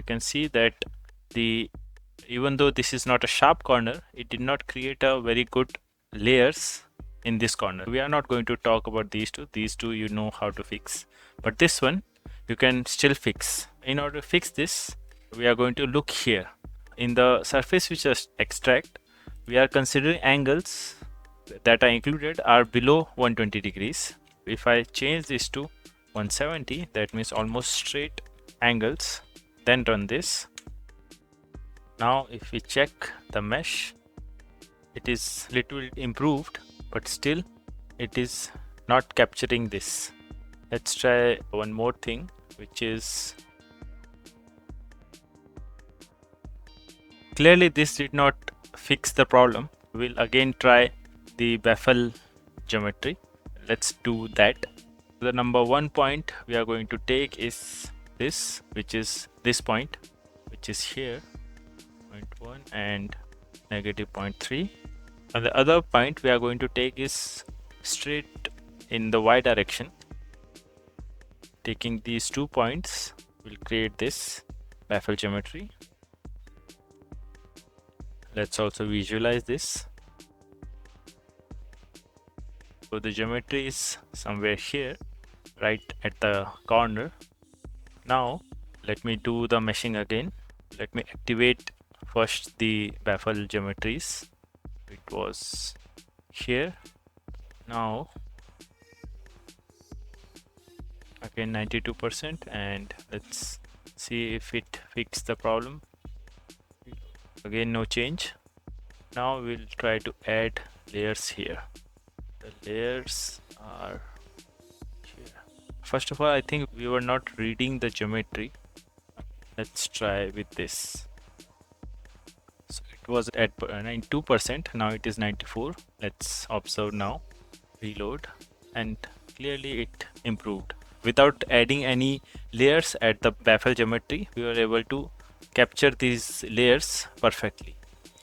You can see that even though this is not a sharp corner, it did not create a very good layers in this corner. We are not going to talk about these two you know how to fix, but this one you can still fix. In order to fix this, we are going to look here in the surface feature extract. We are considering angles that are included are below 120 degrees. If I change this to 170, that means almost straight angles, then run this. Now if we check the mesh, it is little improved, but still it is not capturing this. Let's try one more thing, which is clearly this did not fix the problem. We'll again try the baffle geometry. Let's do that. The number 1 point we are going to take is this, which is this point, which is here, 0.1 and negative 0.3. And the other point we are going to take is straight in the y direction. Taking these 2 points will create this baffle geometry. Let's also visualize this. So the geometry is somewhere here, right at the corner. Now let me do the meshing again. Let me activate first the baffle geometries. It was here. Now again 92%, and let's see if it fixed the problem. Again no change. Now we'll try to add layers here. The layers are here. First of all, I think we were not reading the geometry. Let's try with this. So it was at 92%, now it is 94. Let's observe now, reload, and clearly it improved. Without adding any layers at the baffle geometry, we were able to capture these layers perfectly.